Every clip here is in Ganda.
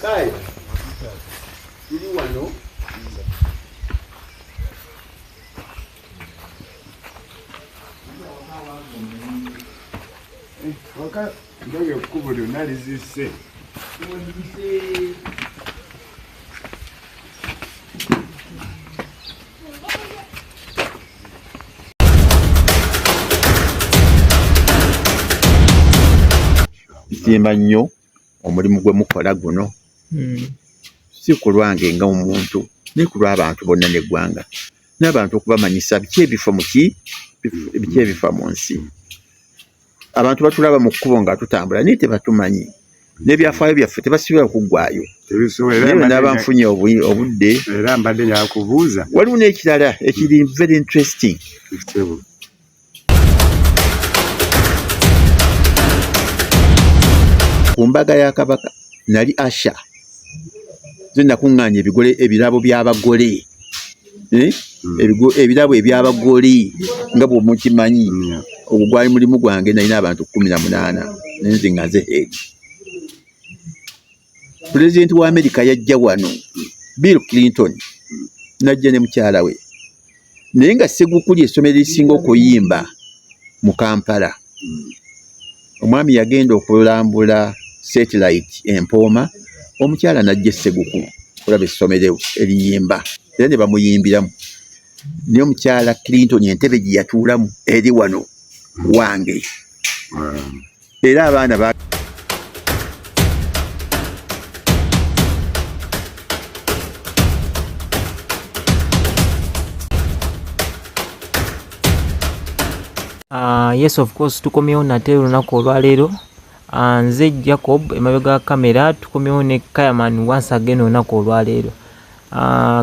Kaya, ili wano. Waka, ndoge kubuli unalizise. Nsiima nnyo omulimu gwe mukola guno si ku lwange nga omuntu naye ku lw'abantu bonna n'eggwanga n'abantu okubamanyisa biki ebifa mu nsi. Abantu batulaba mu kkubo nga tutambula naye tebatumanyi n'ebyafaayo byaffe tebasibola kuggwaayo. Naye naaba nfunye obudde era mbadde nyakubuuza waliwo n'ekirala ekiri very interesting. Ku mbaga ya Kabaka nali Asha ze nakuŋŋaanya ebirabo by'abagole ebirabo eby'abagole nga bw'omukimanyi ogwo gwali mulimu gwange. nalina abantu 18 nenze nga nze heri. Pulezidenti wa Amerika yajja wano Bill Clinton najja ne mukyala we naye nga Ssegukuli essomero erisinga okuyimba mu Kampala. Omwami yagenda okulambula satellite Empooma, omukyala najja Ssegukulu kulaba essomero eriyimba era ne bamuyimbiramu. Naye omukyala Clinton entebe gye yatuulamu eri wano wange era abaana Yes, of course, tukomyewo nate olunaku olwaleero. Nze Jacob emabega ga kamera tukomyewo ne Kayaman once again olunaku olwaleero.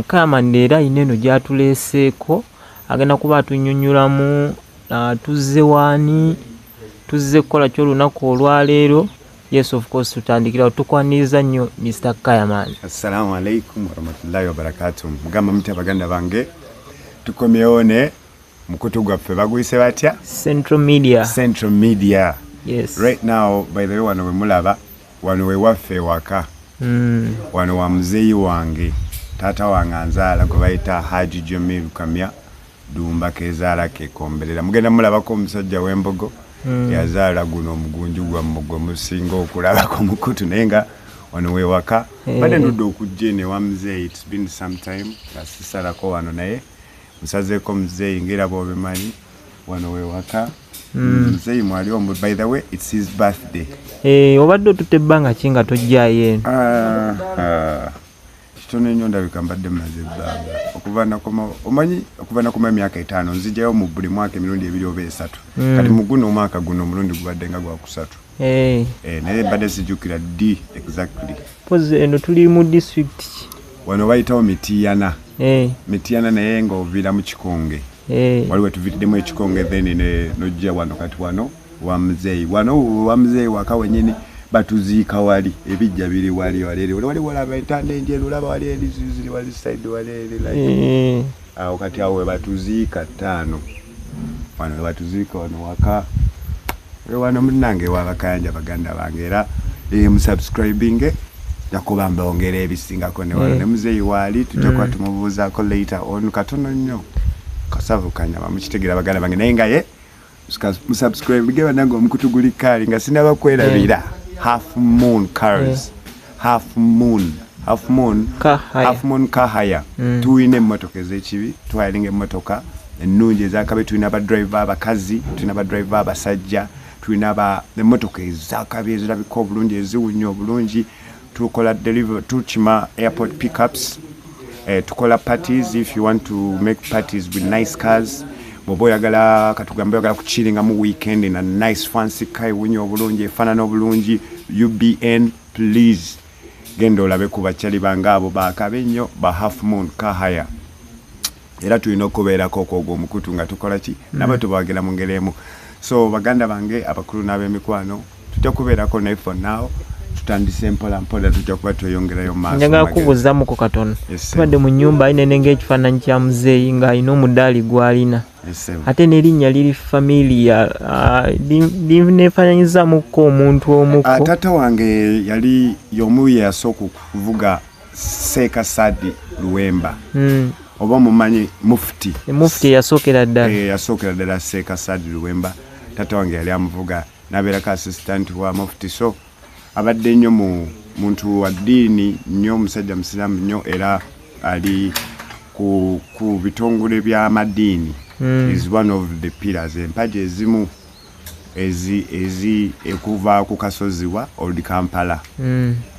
Kayaman era ineno gyatuleeseeko agenda kuba atunyonnyolamu tuzze waani tuzze kukola ki olunaku olwaleero. Yes, of course, tutandikirawo tukwaniriza nnyo Mr. Kayaman. Assalamu alaikum warahmatullahi wabarakatuh. Mugamba muti abaganda bange tukomyewo ne mukutu gwaffe baguyise batya? Central Media. Yes. Right now, by the way, wano we mulaba, wano we waffe waka. Wano wa muzeyi wange. Taata wange anzaala gwe bayita Haji Jomiru Kamya Dumba kezaala kekomberera. Mugenda mulabako omusajja w'embogo yazaala guno omugunju gwa mmogo musinga okulabako mukutu naye nga wano we waka. Badde ndudde okujja ne wa muzeyi. It's been some time. Sisalako wano naye musazeeko muzeyi ngera bw'obimanyi wano we waka. Muzeyi mwali omu. By the way, it's his birthday. Obadde otutte ebbanga ki nga tojjaayo eno? Kitono nnyo ndabika mbadde mmaze ebbanga okuva nakoma emyaka 5 nzijjayo mu buli mwaka emirundi 2 oba 3. Kati mu guno omwaka guno omulundi gubadde nga gwa 3. Naye mbadde sijjukira ddi exactly. Pozi eno tuli mu district wano bayitawo Mitiyana. Mitiyana naye ng'oviira mu Kikonge. Waliwo tuviiriddemu ekikonge then nojja wano kati wano wa muzeyi. Wano wa muzeyi waka wenyini batuziika wali ebijja biri wali walaba entanda enjeru olaba wali eriziziri wali side wali like awo kati awo batuziika 5 wano batuziika wano waka wano munange wabakanja baganda bange era musubscribing jakuba mbongera ebisingako ne wano ne muzeyi wali tujja kuba tumubuuzaako later on katono nnyo kasavu kanyama mukitegera baganda bange naye nga ye musubscribe geba nange omukutu guli kali nga sinaba kwerabira half moon cars half moon kahaya tuine emmotoka ez'ekibi twayiringa emmotoka ennungi ezakabe tulina abadriver abakazi tulina abadriver abasajja tulina emmotoka ezakabe ezirabika obulungi eziwunya obulungi tukola deliver tukima airport pickups. Tukola parties if you want to make parties with nice cars. Bobo yagala katugambe yagala kuchilinga mu weekend in a nice fancy car winyo obulungi efanana obulungi UBN please genda olabe ku bakyali bangabo bakabe nnyo ba half moon kahaya. Era tulina okubeerako okwo omukutu nga tukola ki nabo tubagera mu ngeremu. So baganda bange abakulu n'ab'emikwano tujja kubeerako naye for now tutandise mpola mpola tujja kuba tweyongerayo maaso. Njagala kubuuzamuko katono. Tubadde mu nnyumba ayinene ng'ekifaananyi kya muzeeyi ng'alina omudaali gw'alina. Ate n'erinnya liri familia lineefaananyizaamuko omuntu omuko. Taata wange yali y'omu yasooka okuvuga Seeka Sadi Luwemba. Oba mumanyi Mufti. Mufti yasookera ddala. Yasookera ddala Seeka Sadi Luwemba. Taata wange yali amuvuga n'abeerako assistant wa Mufti. So abadde nnyo muntu wa ddiini nnyo, musajja musiraamu nnyo, era ali ku bitongole by'amadiini. Is one of the pillars. Empagi ezimu ekuva ku kasozi wa Old Kampala.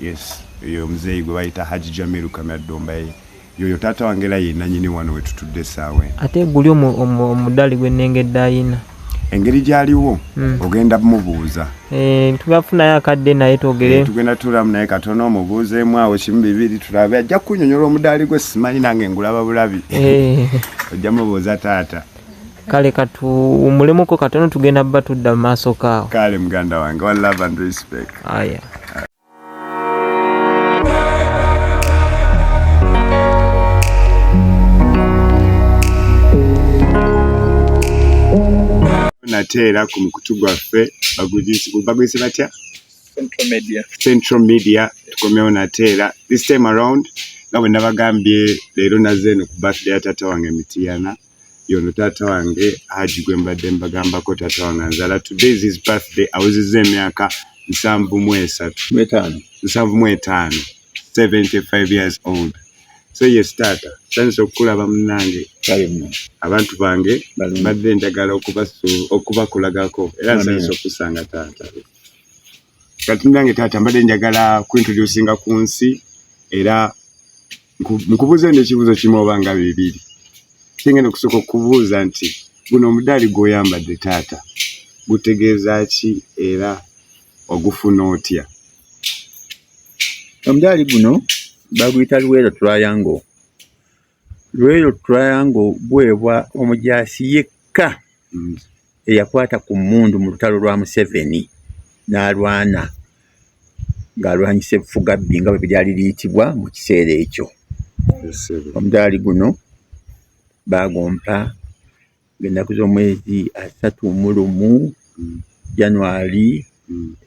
Yes, eyo muzeeyi gwe bayita Haji Jamiru Kamyaddomba yoyo taata wange era yenna nyini wano we tutudde essaawa. Ate guli omudaali gwe nnengedde ayina. Engeri gy'aliwo ogenda mubuuza. Tubafunayo akadde naye twogere. Tugenda tulamu naye katono omubuuzeemu awo kimu bibiri tulabe. Ajja kunnyonnyola omudaali gwe simanyi nange ngulaba bulabi. Ojja mubuuza taata. Kale katuwumulemuko katono tugenda bba tudda mu maaso kaawo. Kale muganda wange, one love and respect. Aya. Nateera ku mukutu gwaffe baguyise batya? Central Media. Tukomyewo nateera. This time around nga bwe nabagambye leero nazze eno ku birthday ya taata wange Mitiyana. Yono taata wange Haji gwe mbadde mbagambako taata wange anzaala. Today is his birthday. Awuzizza emyaka 75. 75 years old. So yes taata, tandise okukulaba munnange. Abantu bange mbadde njagala okubakulagako era nsanyusa okusanga taata. Kati nange taata mbadde njagala kuintroducinga ku nsi era nkubuuze n'ekibuuzo kimu oba nga bibiri. Kingenda okusooka okubuuza nti guno omudaali gw'oyambadde taata gutegeeza ki era ogufuna otya? Omudaali guno baguyita Luweero Triangle. Luweero Triangle bwebwa omujaasi yekka eyakwata ku mmundu mu lutalo lwa Museveni n'alwana ng'alwanyisa effugabbi nga bwe lyali liyitibwa mu kiseera ekyo. Omudaali guno bagompa ng'ennaku z'omwezi 31 January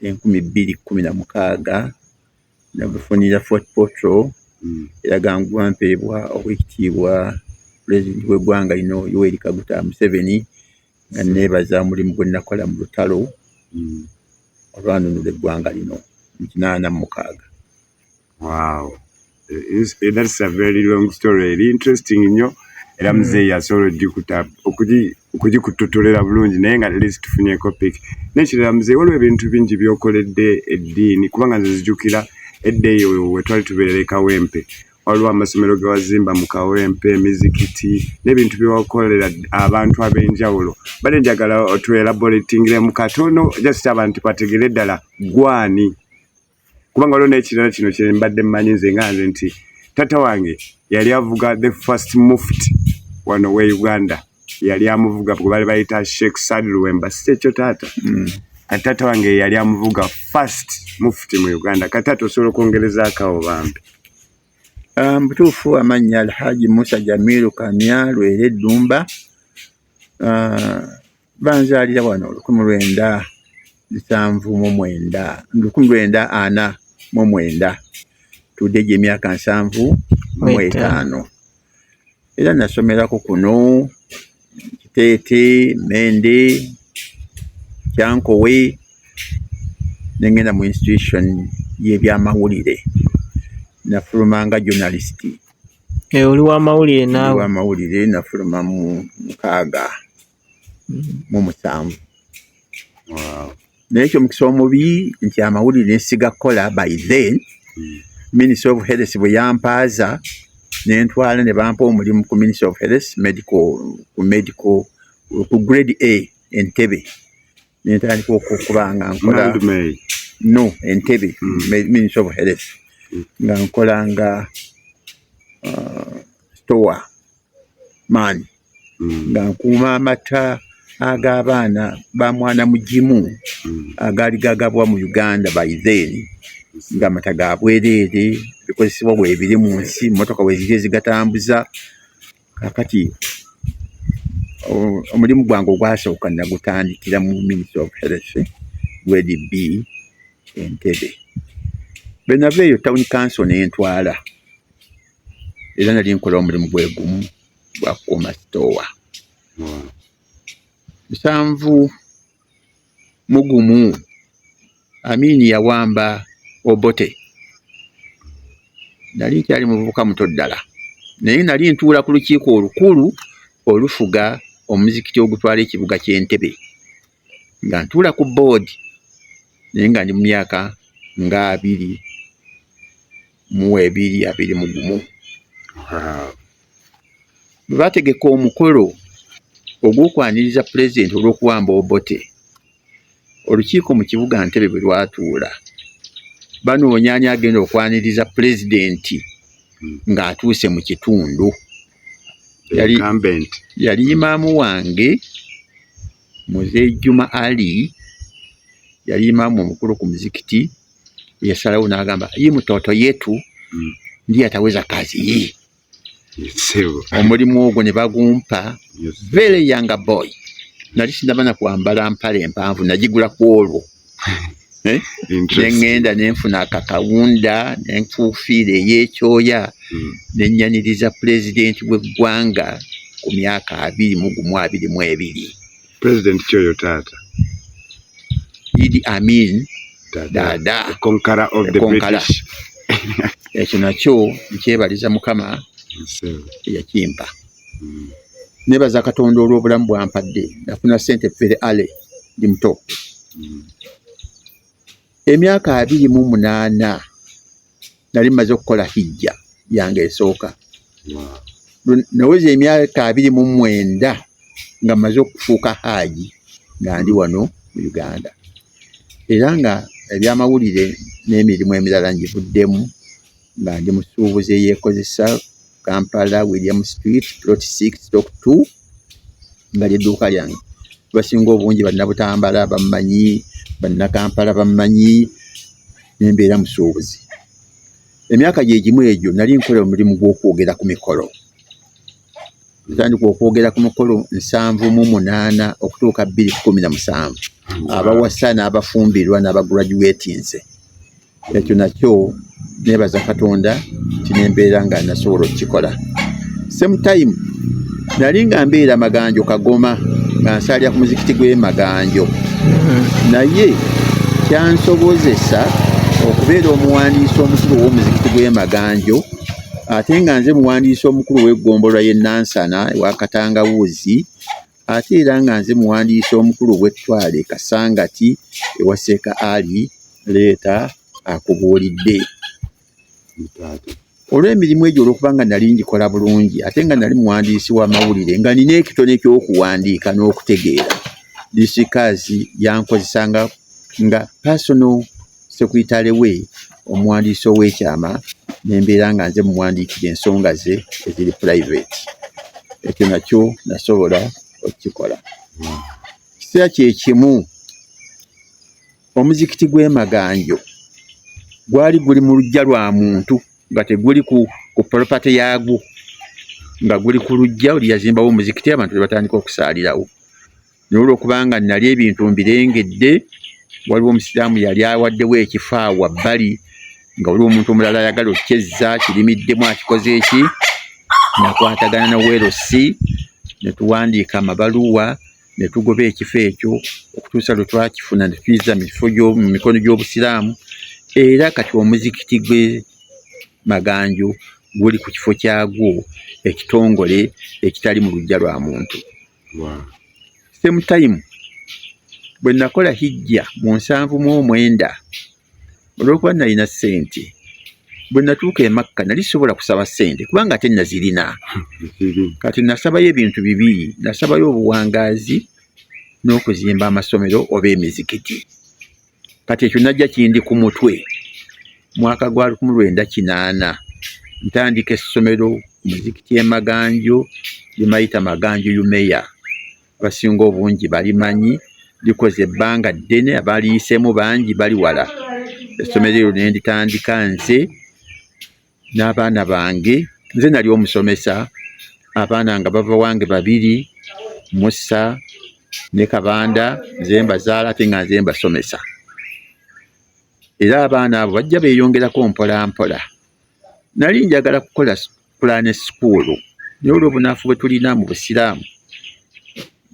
2016 nagufunira Fort Portal era gangwampeebwa obwekitiibwa pulezidenti w'eggwanga lino Yoweri Kaguta Museveni nga neebaza omulimu gwe nakola mu lutalo olwanunula eggwanga lino mu 86. Wow, that's a very long story. Very interesting nnyo. Era muzeeyi asobola okugikututulira bulungi naye nga at least tufunye topic. N'ekirala muzeeyi waliwo ebintu bingi by'okoledde eddiini kubanga nze zijjukira edda eyo we twali tubeerera e Kawempe. Waliwo amasomero ge wazimba mu Kawempe, emizikiti n'ebintu byewakolera abantu ab'enjawulo. Badde njagala otwelaboratingiremu katono just abantu bategere ddala gwani. Kubanga waliwo n'ekirala kino kye mbadde mmanyi nze nga nze nti taata wange yali avuga the first mufti wano we Uganda. Yali amuvuga gwe bali bayita Sheikh Sadi Luwemba. Si ekyo taata? Taata wange yali amuvuga first mufti mu Uganda. Kataata osobola okwongerezaako awo bambi? Butuufu amannya Alhaji Musa Jamiru Kamyalo Eddumba banzaalira wano 1949 tudde gye emyaka 75 era nasomerako kuno Kiteete, Mende, Kyankowe nengenda mu institution y'ebyamawulire nafulumanga journalist. Oli wa mawulire naawe? Wa mawulire nafuluma mu 6 mu 7. Wow. Naye ekyo mukisa omubi nti amawulire nsigakola by then Ministry of Health bwe yampaaza nentwala ne bampa omulimu ku Ministry of Health medical ku grade A Entebbe. Nentandika okubanga nkola no Entebbe Ministry of Health nga nkolanga store man nga nkuuma amata ag'abaana ba mwana mugimu agaali gagabwa mu Uganda by then ng'amata ga bwereere bikozesebwa bwebiri mu nsi, emmotoka weeziri ezigatambuza. Kaakati omulimu gwange ogwasooka nagutandikira mu Ministry of Health Grade B Entebbe. Bwe nava eyo Town Council n'entwala, era nali nkola omulimu gwe gumu gwa kukuuma sitoowa. 71 Amini yawamba Obote. Nali nkyali muvubuka muto ddala, naye nali ntuula ku lukiiko olukulu olufuga omuzikiti ogutwala ekibuga ky'Entebbe, nga ntuula ku board naye nga ndi mu myaka nga 22. Bwe baategeka omukolo ogw'okwaniriza pulezidenti olw'okuwamba Obote, olukiiko mu kibuga Ntebbe bwe lwatuula, banoonya ani agenda okwaniriza pulezidenti ng'atuuse mu kitundu. Yali imaamu wange Muzee Juma Ali, yali imaamu omukulu ku muzikiti. Yasalawo n'agamba, "Yi mtoto yetu ndiye ataweza kazi hii." Omulimu ogwo ne bagumpa, very young boy. Nali sindabana kwambala mpale empanvu, nagigula ku olwo. Nengenda nenfuna akakawunda nenfuufiira ey'ekyoya, nennyaniriza pulezidenti w'eggwanga ku myaka 21. President Kyoyo Taata. Idi Amin Dada. The conqueror of the British. Ekyo nakyo nkyebaliza Mukama eyakimpa. Nebaza Katonda olw'obulamu bwampadde, nafuna ssente ffere ale ndi muto. Emyaka 28 nali mmaze okukola hijja yange esooka. Naweza emyaka 29 nga mmaze okufuuka haaji nga ndi wano mu Uganda. Era nga ebyamawulire n'emirimu emirala ngivuddemu nga ndi musuubuzi eyeekozesa Kampala William Street plot 6-2 nga ly'edduuka lyange. Basinga obungi bannabutambala bammanyi, bannakampala bammanyi, nembeera musuubuzi. Emyaka gye gimu egyo nali nkola omulimu gw'okwogera ku mikolo. Natandika okwogera ku mikolo 78 okutuuka 2017. Abawasa n'abafumbirwa n'abagraduatinze. Ekyo nakyo nebaza Katonda kinembeera nga nasobola okukikola. Same time nali nga mbeera Maganjo Kagoma nga nsalira ku muzikiti gw'e Maganjo. Naye kyansobozesa okubeera omuwandiisi omukulu w'omuzikiti gw'e Maganjo, ate nga nze muwandiisi omukulu w'eggombolwa y'e Nansana ewa Katangawuzi, ate era nga nze muwandiisi omukulu w'ettwale Kasangati ewa Seeka Ali leeta akubuulidde. Olw'emirimu egyo olw'okubanga nali ngikola bulungi, ate nga nali muwandiisi w'amawulire nga nina ekitone ky'okuwandiika n'okutegeera, disikazi yankozesanga nga personal secretary we, omuwandiisi ow'ekyama, nembeera nga nze muwandiikira ensonga ze eziri private. Ekyo nakyo nasobola okukikola. Kiseera kye kimu omuzikiti gw'e Maganjo gwali guli mu luggya lwa muntu nga teguli ku property yaagwo, nga guli ku luggya. Oli yazimbawo omuzikiti, abantu ne batandika okusaalirawo. Naye olw'okubanga nali ebintu mbirengedde, waliwo omusiraamu yali awaddewo ekifo awo wabbali, nga waliwo omuntu omulala ayagala okyezza, kirimiddemu akikoze eki, nakwatagana na weerosi, ne tuwandiika amabaluwa, ne tugoba ekifo ekyo okutuusa lwe twakifuna ne tuyizza mu mikono gy'obusiraamu. Era kati omuzikiti gw'e Maganjo guli ku kifo kyagwo ekitongole ekitali mu luggya lwa muntu. Same time bwe nakola hijja mu 79, olw'okuba nalina ssente, bwe natuuka e Makka nali sobola kusaba ssente kubanga ate nazirina. Kati nasabayo ebintu bibiri, nasabayo obuwangaazi n'okuzimba amasomero oba emizikiti. Kati ekyo najja kindi ku mutwe. Mwaka gwa 1980 ntandika essomero muzikiti e Maganjo lye bayita Maganjo Yumeya. Abasinga obungi balimanyi, likoze ebbanga ddene, abaliyiseemu bangi bali wala. essomero eryo ne nditandika nze n'abaana bange. Nze nali omusomesa, abaana nga bava wange 2, Musa ne Kabanda, nze mbazaala ate nga nze mbasomesa. Era abaana abo bajja beeyongerako mpola mpola. Nali njagala kukola pulaani school, naye olw'obunafu bwe tulina mu busiraamu,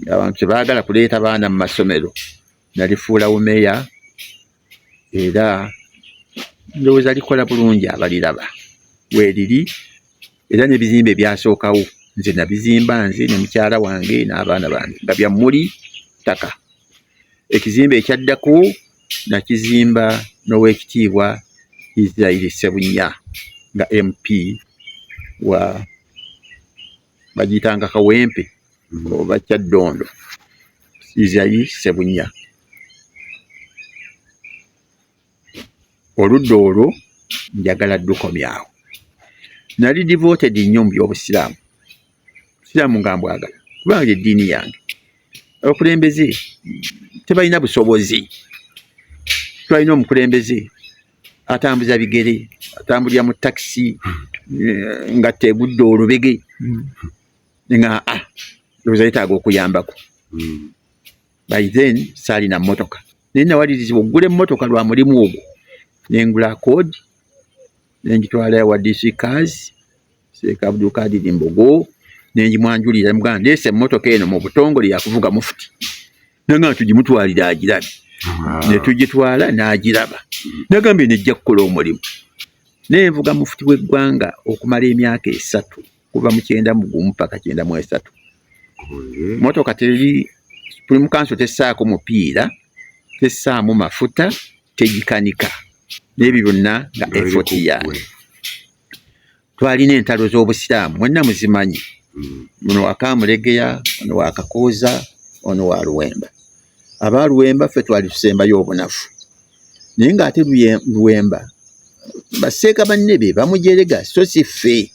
abantu tebaagala kuleeta baana mu masomero, nalifuulawo meya, era ndowooza likola bulungi abaliraba weeriri. Era n'ebizimbe byasookawo nze nabizimba nze ne mukyala wange n'abaana bange nga bya mmuli ttaka. Ekizimbe ekyaddako nakizimba n'owekitiibwa Israel Ssebunya nga MP wa bagiyitanga Kawempe oba Kyaddondo. Israel Ssebunya. Oludda olwo njagala ddukomyawo. Nali devoted nnyo mu by'obusiraamu. Obusiraamu nga mbwagala kubanga eddiini yange. Abakulembeze tebalina busobozi. Twalina omukulembeze atambuza bigere, atambulira mu takisi nga tegudde olubege nga ndowooza yeetaaga okuyambako. By then saalina mmotoka, naye nawalirizibwa oggula emmotoka lwa mulimu ogwo. Nengula Accord nenjitwala wa DC Cars Sheikh Abdul Kadir Mbogo, nenjimwanjulira muganda ndeese emmotoka eno mu butongole yakuvuga mufuti, nanga tugimutwalira agirabe. Ne tugitwala n'agiraba, nagambye nejja kukola omulimu. Nenvuga mufuti w'eggwanga okumala emyaka 3 kuva mu 91 paka 93. Motoka teri Supreme Council tessaako mupiira, tessaamu mafuta, tegikanika. N'ebyo byonna nga effort yange. Twalina entalo z'obusiraamu mwenna muzimanyi. Muno wa Kamulegeya, ono wa Kakooza, ono wa Luwemba. Aba Luwemba ffe twali tusembayo obunafu. Naye ng'ate Luwemba baseeka banne be bamujerega so si ffe.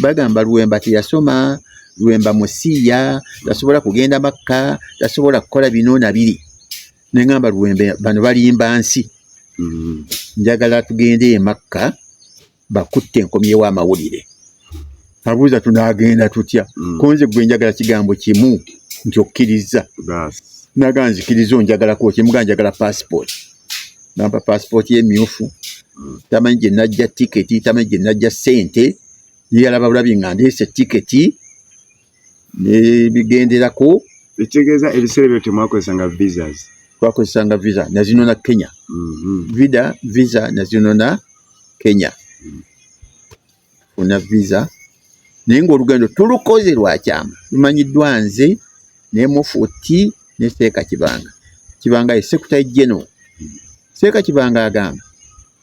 Bagamba Luwemba teyasoma, Luwemba musiiya, tasobola kugenda Makka, tasobola kukola bino na biri. Ne ngamba Luwemba bano balimba nsi. Njagala tugende e Makka bakutte enkomyewo amawulire. Abuuza tunaagenda tutya? Konze gwe njagala kigambo kimu nti okkiriza. Naga nzikiriza onjagalako ki? Muga njagala passport. Nampa passport y'emmyufu. Tamanyi gye najja tiketi, tamanyi gye najja ssente. Ye alaba bulabi nga ndeese tiketi ne bigenderako. Ekitegeeza ebiseera ebyo temwakozesanga visas. Twakozesanga visa nazinona Kenya. Visa nazinona Kenya. Una visa. Naye ng'olugendo tulukoze lwakyama. Lumanyiddwa nze ne Mufuti ne Seeka Kibanga. Kibanga ye Secretary General. Seeka Kibanga agamba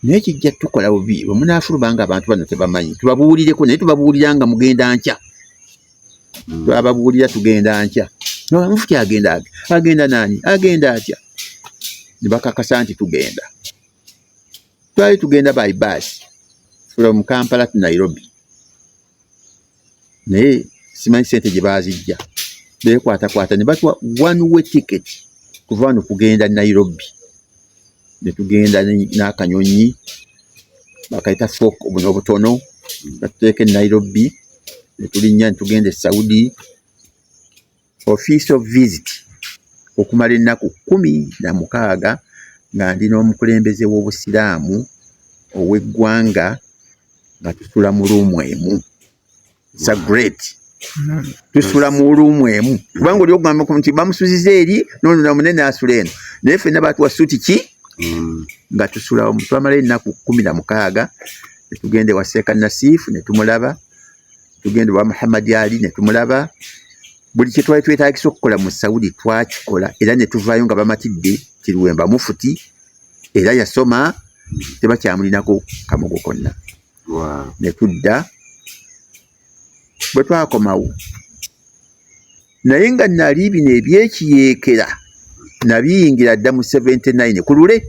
naye kijja tukola bubi bwe munaafulubanga abantu bano tebamanyi. Tubabuulireko naye tubabuulira nga mugenda nkya. Twababuulira tugenda nkya. No, Mufuti agenda nani? Agenda atya. Ne bakakasa nti tugenda. Twali tugenda by bus from Kampala to Nairobi. Naye simanyi sente gye baazijja. Beekwatakwata ne batuwa one way ticket kuva wano kugenda Nairobi. Ne tugenda n'akanyonyi bakayita folk obuno obutono batuteeka Nairobi. Ne tulinnya ne tugenda e Saudi. Official visit okumala ennaku 16 nga ndi n'omukulembeze w'obusiraamu ow'eggwanga nga tusula mu ruumu emu. It's a great. Tusula mu ruumu emu. Kubanga oli okugamba nti bamusuziza eri n'ono na munene asula eno. Naye ffenna baatuwa suuti ki? Nga tusula twamala ennaku 16 ne tugenda ewa Seeka Nasifu ne tumulaba. Tugenda ewa Muhammad Ali ne tumulaba. Buli kye twali twetaagisa okukola mu Saudi twakikola era ne tuvaayo nga bamatidde ti Luwemba Mufuti era yasoma tebakyamulinako kamogo konna. Ne tudda bwe twakomawo naye nga nali bino ebyekiyeekera nabiyingira dda mu 79 ku lule.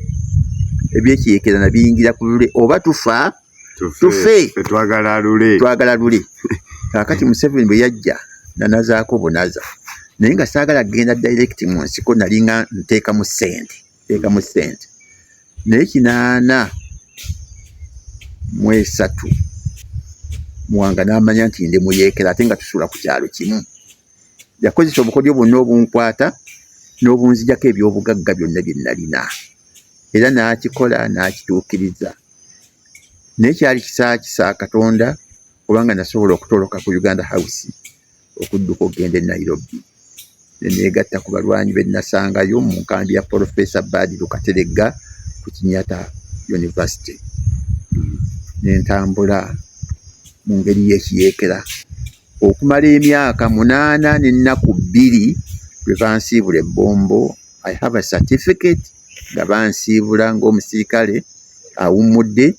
Ebyekiyeekera nabiyingira ku lule oba tufe twagala lule. Kaakati mu 7 bwe yajja nanazaako bunaza naye nga saagala kgenda direct mu nsiko nali nga nteekamu ssente. n'ekinaana mu esatu Muwanga n'amanya nti ndi muyeekera ate nga tusuula ku kyalo kimu. Yakozesa obukodyo bwonna obunkwata n'obunzijako ebyobugagga byonna bye nalina, era n'akikola n'akituukiriza. Naye kyali kisa Katonda kubanga nasobola okutoloka ku Uganda House okudduka okugenda e Nairobi. Ne neegatta ku balwanyi be nasangayo mu nkambi ya Professor Badiru Kateregga ku Kenyatta University. Ne ntambula mu ngeri y'ekiyeekera okumala emyaka 8 n'ennaku 2 lwe bansiibula ebbombo. I have a certificate nga bansiibula ng'omusirikale awummudde,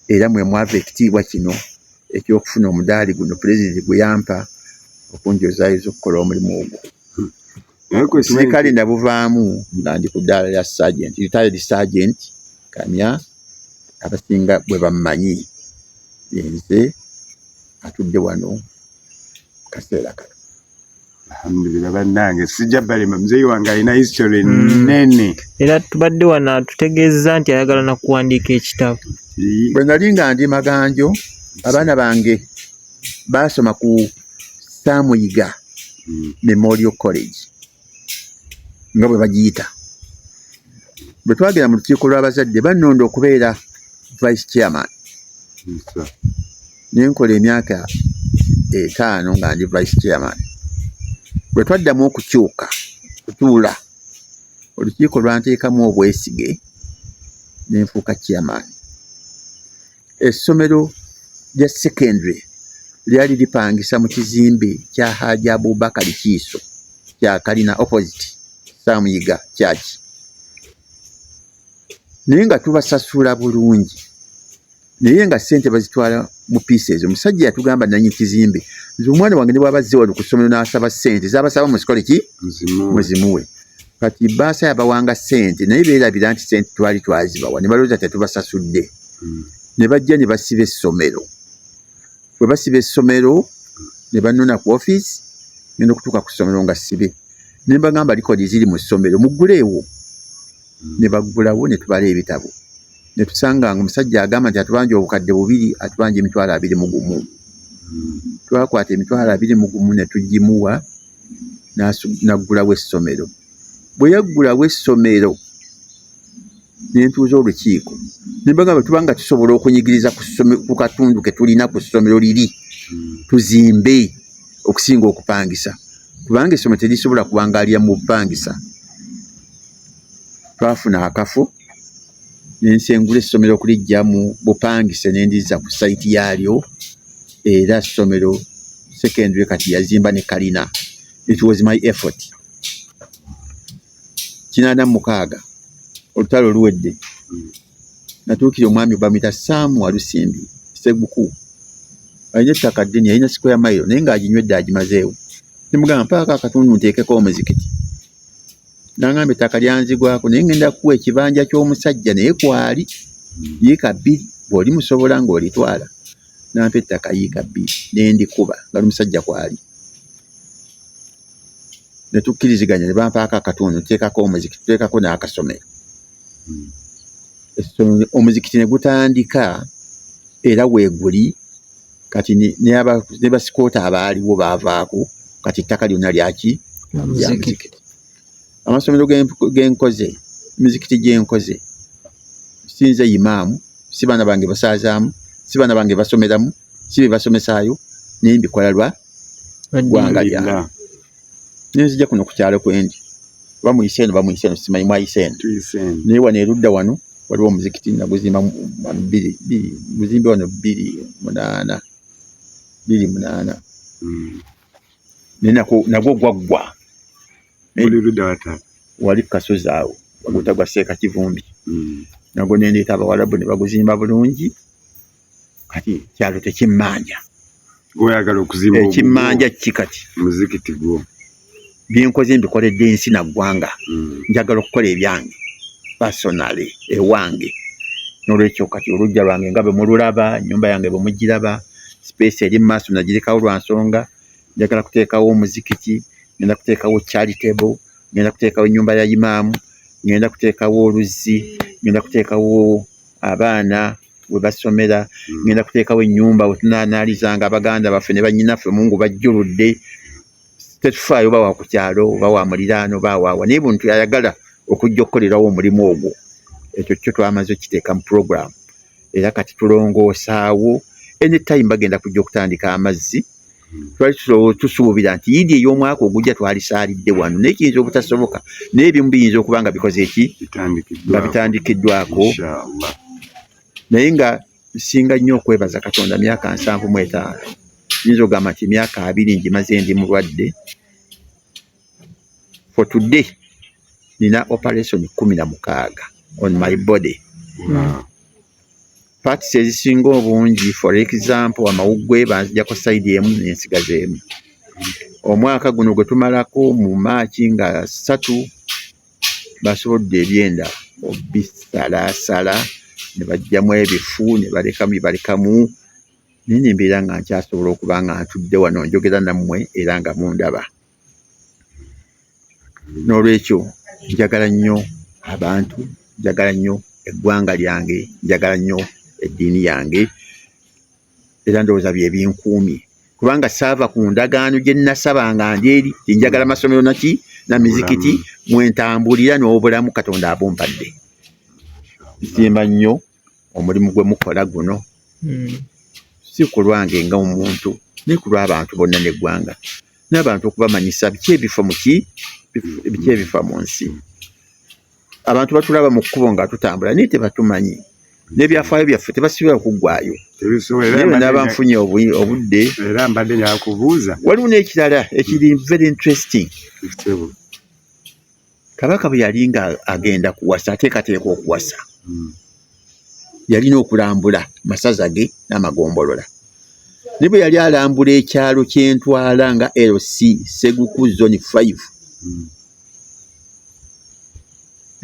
era mwe mwava ekitiibwa kino ekyokufuna omudaali guno pulezidenti gwe yampa okunjozaayoza okukola omulimu ogwo. Omusirikale nabuvaamu nga ndi ku ddaala lya sergeant, retired sergeant Kamya, abasinga bwe bammanyi. Nze atudde wano kaseera kano. Alhamdulillah bannange sijja balema, muzeeyi wange alina history nnene. Era tubadde wano atutegeeza nti ayagala na kuwandiika ekitabo. Bwe nali nga ndi Maganjo, abaana bange baasoma ku Samuyiga Memorial College nga bwe bagiyita. Bwe twagera mu lukiiko lw'abazadde bannonda okubeera vice chairman. Nenkola emyaka 5 nga ndi vice chairman. Bwe twaddamu okukyuka kutuula, olukiiko lwanteekamu obwesige nenfuuka chairman. Essomero lya secondary lyali lipangisa mu kizimbe kya Haji Abubakar Kiiso kya kalina opposite Samuyiga Church. Naye nga tubasasula bulungi, naye nga ssente bazitwala mu pieces. Omusajja yatugamba nanyi kizimbe, nze omwana wange ne bw'abazze wano ku ssomero n'asaba ssente, z'abasaba mu sikole ki? Muzimuwe. Kati baasa yabawanga ssente, naye beerabira nti ssente twali twazibawa, ne balowooza tetubasasudde. Ne bajja ne basiba essomero. Bwe basiba essomero ne bannona ku office, ngenda okutuuka ku ssomero nga sibe. Ne mbagamba likodi ziri mu ssomero mugguleewo. Ne baggulawo ne tubala ebitabo. Ne tusanga nga omusajja agamba nti atubanja obukadde 2, atubanja emitwalo 21. Twakwata emitwalo 21 ne tugimuwa n'aggulawo essomero. Bwe yaggulawo essomero ne ntuuza olukiiko. Ne mbagamba tubanga tusobola okunyigiriza ku katundu ke tulina ku ssomero liri, tuzimbe okusinga okupangisa. Kubanga essomero terisobola kubangalira mu bupangisa. Twafuna akafo nensengula essomero okulijja mu bupangise nendiza ku site yaalyo, era essomero secondary kati yazimba ne kalina. It was my effort. 86 olutalo luwedde natuukira omwami bamuyita Saamu Walusimbi Seguku. Alina ettaka ddene, alina square mile naye ng'aginywedde agimazeewo. Nemugamba mpaaka akatundu nteekeko omuzikiti. N'angamba ettaka lyanzigwako naye ngenda kuwa ekibanja ky'omusajja naye kwali yiika 2 bw'oli musobola ng'olitwala. Nampa ettaka yiika 2 ne ndikuba nga l'omusajja kwali. Ne tukkiriziganya ne bampaako akatundu nteekako omuzikiti, tuteekako n'akasomero. Omuzikiti ne gutandika era weeguli kati ne basikoota abaaliwo baavaako, kati ettaka lyonna lyaki lya muzikiti. Amasomero genkoze, muzikiti gyenkoze, sinze imaamu, si baana bange basaazaamu, si baana bange basomeramu, si be basomesaayo, naye mbikola lwa ggwanga lyange. Nenzija kuno ku kyalo kwendi, bamuyise eno simanyi mwayise eno. Naye wano erudda wano waliwo omuzikiti naguzimba 2 guzimbe wano 28 naye nagwo gwaggwa. Wali kasozi awo wagutagwa Seeka Kivumbi. Nagwo nendeeta Abawarabu ne baguzimba bulungi, kati kyalo tekimmanja. Oyagala okuzimba ekimmanja kikati muzikiti gwo byenkoze mbikoledde ensi na ggwanga. Njagala okukola ebyange personally ewange. N'olwekyo kati olujja lwange nga bwe mululaba, nnyumba yange bwe mugiraba, space eri mu maaso nagirekawo lwa nsonga. Njagala kuteekawo omuzikiti, ngenda kuteekawo charitable, ngenda kuteekawo ennyumba ya imaamu, ngenda kuteekawo oluzzi, ngenda kuteekawo abaana we basomera, ngenda kuteekawo ennyumba we tunaanaalizanga abaganda baffe ne bannyinaffe Mungu bajjuludde. Tetufaayo bawa ku kyalo bawa muliraano bawaawa naye buntu ayagala okujja okukolerawo omulimu ogwo. Ekyo kyo twamaze okiteeka mu program era kati tulongoosaawo anytime bagenda kujja okutandika amazzi. Twali tusuubira nti Yidi ey'omwaka ogujja twalisaalidde wano naye kiyinza obutasoboka naye ebimu biyinza okuba nga bikoze eki nga bitandikiddwako naye nga singa nnyo okwebaza Katonda myaka 75 yinza ogamba nti myaka 2 ngimaze ndi mulwadde. For today nina operation 16 on my body. Parts ezisinga obungi for example amawuggwe banzijjako side emu n'ensigaza emu. Omwaka guno gwe tumalako mu Maachi nga 3 basobodde ebyenda obisalaasala ne bajjamu ebifu ne balekamu naye embeera nga nkyasobola okuba nga ntudde wano njogera nammwe era nga mundaba. N'olwekyo njagala nnyo abantu, njagala nnyo eggwanga lyange, njagala nnyo eddiini yange era ndowooza bye binkuumye kubanga saava ku ndagaano gye nasabanga ndi eri njagala masomero na mizikiti mwentambulira n'obulamu Katonda abumpadde. Nsiima nnyo omulimu gwe mukola guno si ku lwange nga omuntu naye ku lw'abantu bonna n'eggwanga n'abantu okubamanyisa biki ebifa mu nsi. Abantu batulaba mu kkubo nga tutambula naye tebatumanyi n'ebyafaayo byaffe tebasibola kuggwayo. Naye naaba nfunye obudde era mbadde nyakubuuza waliwo n'ekirala ekiri very interesting. Kabaka bwe yali nga agenda kuwasa ateekateeka okuwasa yalina okulambula masaza ge n'amagombolola. Ne bwe yali alambula ekyalo ky'entwala nga LC Seguku Zone 5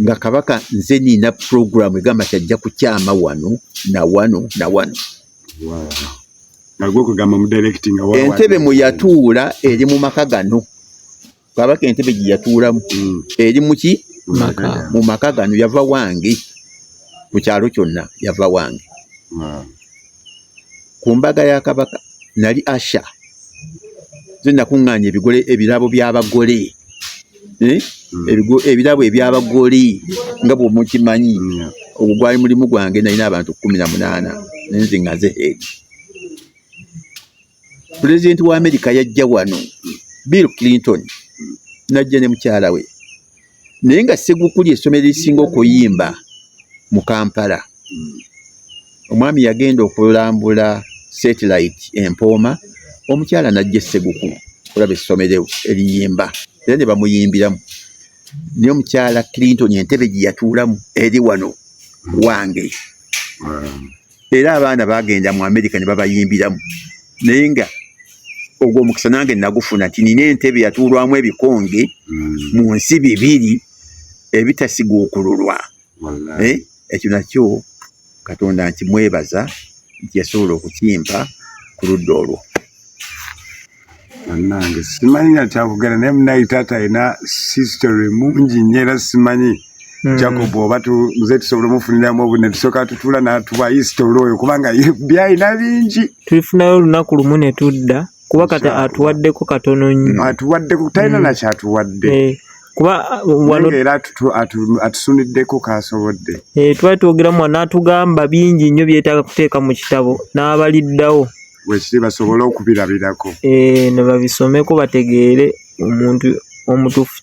nga kabaka nze nina program egamba kyajja kukyama wano na wano na wano. Entebe mwe yatuula eri mu maka gano. Kabaka entebe gye yatuulamu eri muki mu maka gano yava wange ku kyalo kyonna yava wange. Ku mbaga ya kabaka nali asha ze nakuŋŋaanya ebirabo by'abagole ebirabo eby'abagole nga bw'omukimanyi ogwo gwali mulimu gwange. Nalina abantu 18 nenze ngaze heri. Pulezidenti wa Amerika yajja wano Bill Clinton najja ne mukyala we naye nga Ssegukuli essomero erisinga okuyimba mu Kampala. Omwami yagenda okulambula satellite Empooma omukyala najja Ssegukulu kulaba essomero eriyimba era ne bamuyimbiramu. Naye omukyala Clinton entebe gye yatuulamu eri wano wange era abaana bagenda mu Amerika ne babayimbiramu naye nga ogwo omukisa nange nagufuna nti nina entebe yatuulwamu ebikonge mu nsi 2 ebitasiga ekyo nakyo Katonda nkimwebaza nti yasobola okukimpa ku ludda olwo. Nange simanyi nakyakugenda naye munayi taata alina history mungi nnyo era simanyi Jacob oba nze tusobola omufuniramu obudde tusooka tutuula n'atuwa history oyo kubanga byalina bingi. Tulifunayo olunaku lumu ne tudda kuba kati atuwaddeko katono nnyo. Atuwaddeko talina nakyatuwadde kuba wano era atusuniddeko kasobodde. Twali twogeramu n'atugamba bingi nnyo byetaaga kuteeka mu kitabo n'abaliddawo wekiri basobole okubirabirako ne babisomeko bategeere omuntu omutuufu.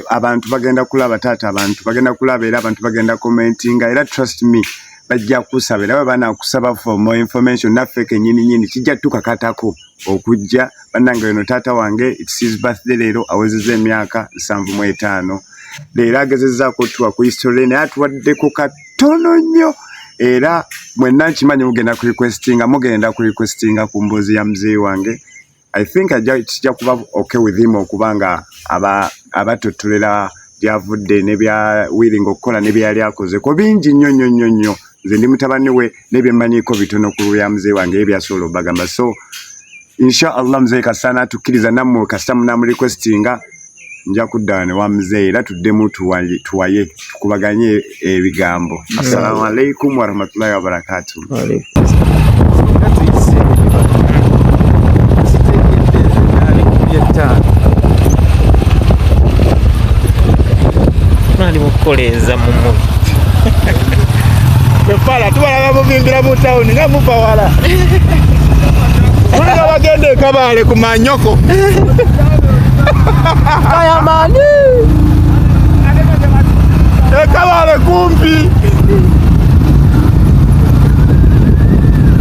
Abantu bagenda kulaba taata, abantu bagenda kulaba era abantu bagenda commentinga era trust me bajja kusaba era banakusaba for more information naffe kennyini kijja tukakatako okujja bannange eno taata wange it's his birthday leero awezezza emyaka 75 leero agezezzaako tuwa ku history naye atuwaddeko katono nnyo era mwenna nkimanyi mugenda ku requestinga ku mboozi ya muzeeyi wange. I think kijja kuba okay with him okubanga abatotolera byavudde ne bya willing okukola ne byali akoze ko bingi nnyo nze ndi mutabani we n'ebyemmanyiiko bitono ku lwa muzeeyi wange ebyasobola obagamba. So inshallah muzeeyi kasana tukkiriza nammwe kasita munamu requestinga nja kudda ne wa muzeeyi era tuddemu tuwaye tukubaganye ebigambo. Assalamu alaikum warahmatullahi wabarakatuh. Nali mukoleza mumu. Befala tubala babuvimbira mu town nga mupa wala. Wala bagende kabale ku manyoko. Kayamani. Kabale kumpi.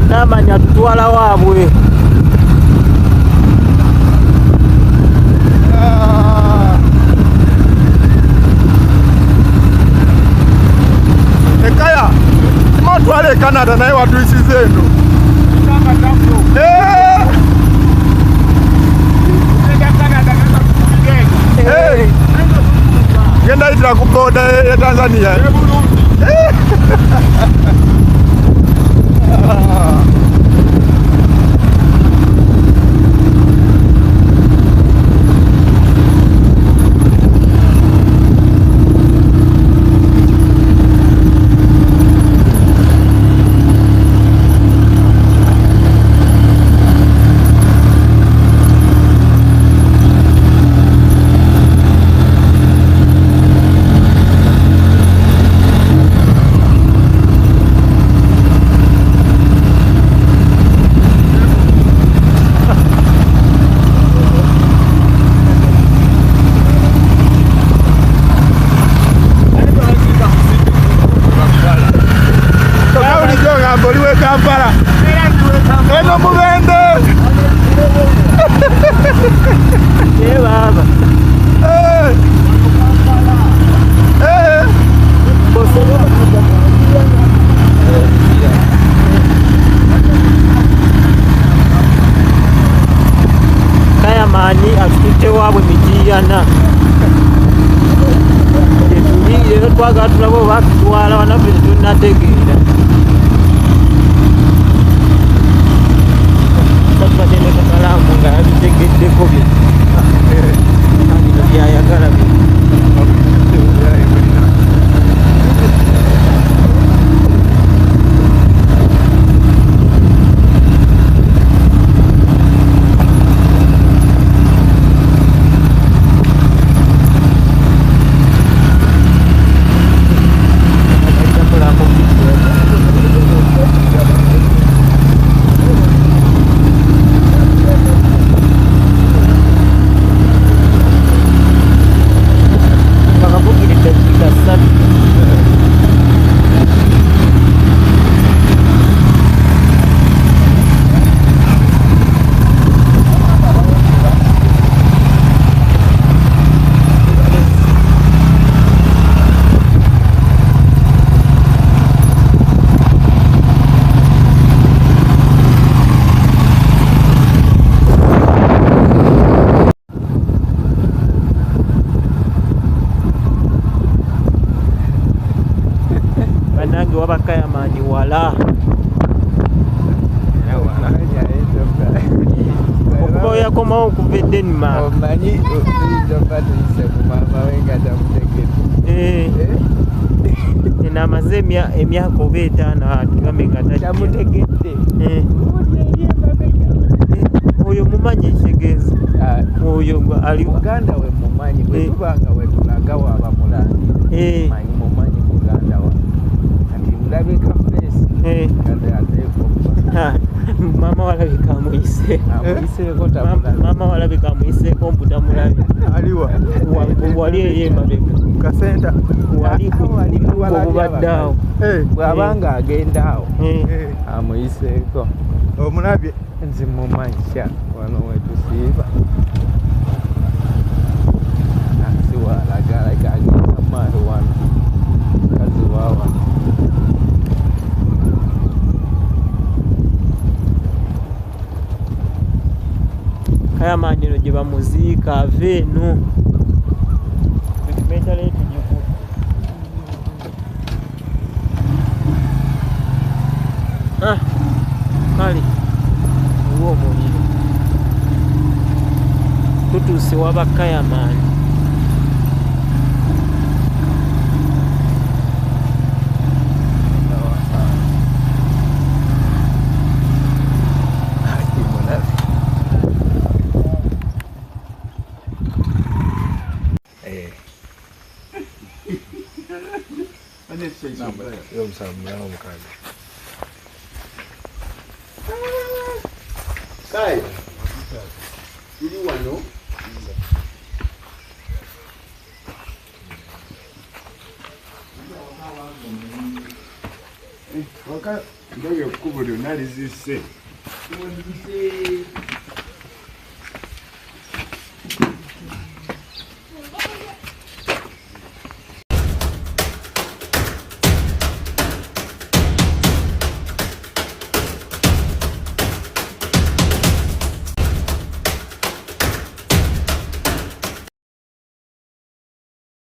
Namanya tutwala waabwe. Ekaya matwale Canada naye watuisize eno. Genda itira ku boda ya Tanzania. Kayamani atute wabwe mitiyana. Yetuliye twaga tulabo batwala wanabwe tunategeera. Tatwadene kakalamu nga abitegeddeko bye. Bino byayagala bye. Waba Kayamani wala okuba yakomawo okuva Denmark omanyi oyinza ku maama we nga tamutegedde amaze emyaka oba 5 tugambe nga tamutegedde oyo mumanyi ekitegeeza oyo muganda we mumanyi bwe tubanga we tulaga waba mulangira manyi mumanyi muganda wa mulabika face mama walabika amuyiseeko mama walabika amuyiseeko mputa mulabi aliwa wali eri emabega kasenta wali obubadde awo bw'abanga agenda awo amuyiseeko omulabye nzi mumanyi wano wetusiiba asiwalagalaga agenda maaso wano kazi wawa Kayamani eno gye bamuziika ava eno documentary etugiku kale uwo omuliro tutuuse waba Kayamani Kaya tuli wano waka ndoyo kubo lyonna lizise